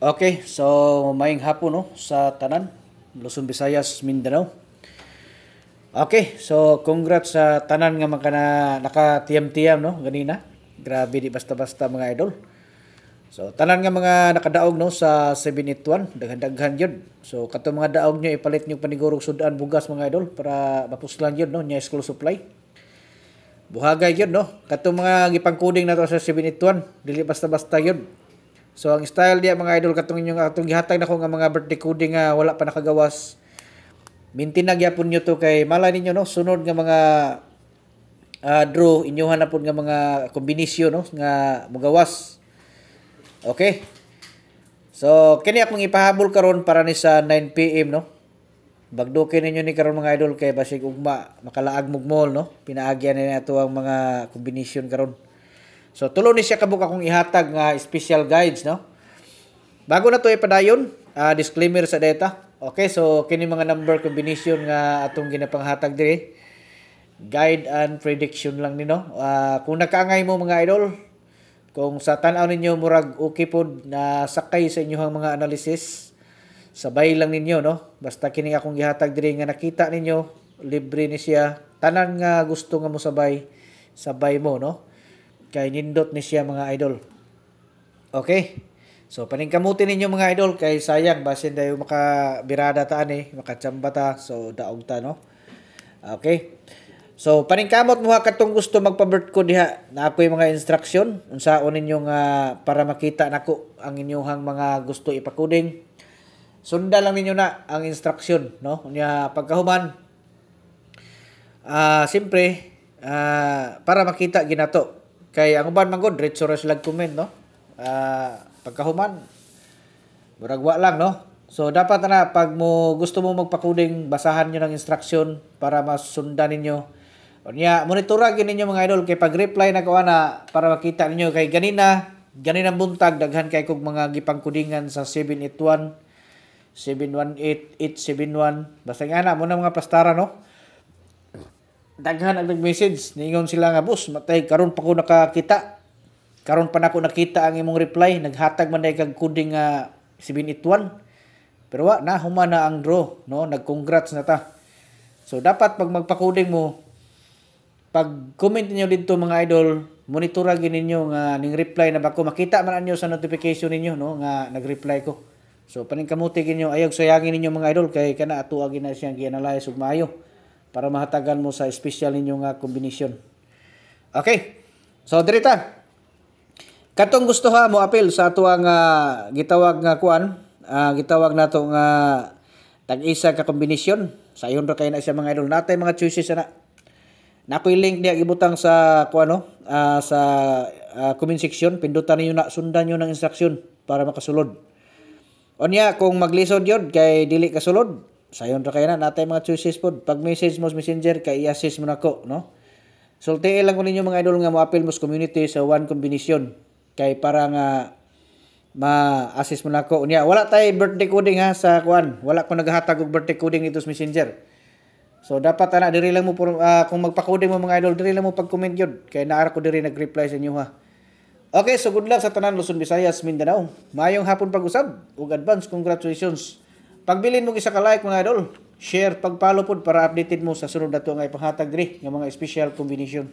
Okay, so maayong hapon no sa tanan, Luzon, Visayas, Mindanao. Okay, so congrats sa tanan nga mga nakatiyam-tiyam no ganina. Grabe di basta-basta mga idol. So tanan nga mga nakadaog no sa 781, daghan-daghan yun. So kato mga daog nyo ipalit nyo panigurog sudan bugas mga idol para mapuslan yun no nya school supply. Buhagay yun no. Kato mga gipangkuding nato sa 781, dili basta-basta yun. So ang style diya mga idol katong inyong atong gihatag nako nga mga birthday coding nga wala pa nakagawas. Mintina gyapon nyo to kay malay ninyo no sunod nga mga draw inyohan na pud nga mga kombinasyon no nga mugawas. Okay. So kini akong ipahabol karon para ni sa 9 PM no. Bagdukin ninyo ni karon mga idol kay basig ugma makalaag mugmol no. Pinaagyan ni ato ang mga kombinasyon karon. So tulo ni siya kabuk akong ihatag nga special guides no. Bago na to ipadayon, disclaimer sa data. Okay, so kini mga number combination nga atong ginapanghatag diri. Guide and prediction lang nino. Kung nakaangay mo mga idol, kung sa tan-aw ninyo murag okay pod na sakay sa inyong mga analysis, sabay lang ninyo no. Basta kini akong gihatag diri nga nakita ninyo, libre ni siya. Tanan nga gusto nga mo sabay mo no. Kay nindot ni siya mga idol. Okay. So paningkamutin ninyo mga idol kay sayang basin dayo makabirada ta ani, makatsamba ta. So daog ta no. Okay. So paningkamot mo katong gusto magpa-birth code diha na ako'y mga instruction unsaon ninyo nga para makita nako ang inyong mga gusto ipakuding. Sunda lang ninyo na ang instruction no. Nya pagkahuman siyempre para makita ginato. Kay ang uban man gud diretso ra sila comment no. Pagkahuman murag wa lang no. So dapat na pag mo gusto mo magpakuding basahan niyo ng instruction para masundan ninyo. Unya monitoragin ninyo mga idol kay pag-reply na ko ana para makita ninyo kay ganina buntag daghan kay kog mga gipangkudingan sa 781 718 871 basta nga na mo na mga plastara no. Daghan ang nag-message ningon sila nga boss matay karon pa ko nakakita karon pa nako nakita ang imong reply naghatag man day kag coding nga 781 pero wa na human na ang draw no nag-congrats na ta. So dapat pag magpa-coding mo pag comment niyo dito mga idol monitoragin ninyo nga ning reply na ba ko makita man anyo sa notification ninyo no nga nag-reply ko. So paningkamuti kinyo ayog sayangin ninyo mga idol kay kana atuwa gina siyang gi-analyze ug maayo para mahatagan mo sa special ninyo nga kombinasyon. Okay. So dirita. Katong gusto ha mo apil sa ato nga gitawag nga kuan, gitawag nato nga tag-isa ka kombinasyon. Sayon ra kay na siya mga idol. Natay mga choices ana. Nakoy link diya gibutang sa kuan no, sa comment section. Pindutan niyo na sundan niyo ng instruction para makasulod. Onya kung maglisod yun kay dili kasulod, sayon ra kay na natay mga choices pod. Pag message mo sa Messenger kay i-assist mo nako no. Sulti lang ko ninyo mga idol nga mo-appeal mo sa community sa one combination kay para nga ma-assist mo nako. Unya wala tay birthday coding ha sa kuan. Wala ko naghatag og birthday coding dito sa Messenger. So dapat ana diri lang mo kung magpa-coding mo mga idol diri lang mo pag-comment yun kay naara ko diri nag-reply sa inyo ha. Okay, so good luck sa tanan Luzon, Visayas, Mindanao. Maayong hapon pag-usab ug advance congratulations. Pagbilin mo isa ka like mga idol, share, pag-follow pod para updated mo sa sunod nato nga ipanghatag diri nga mga special combination.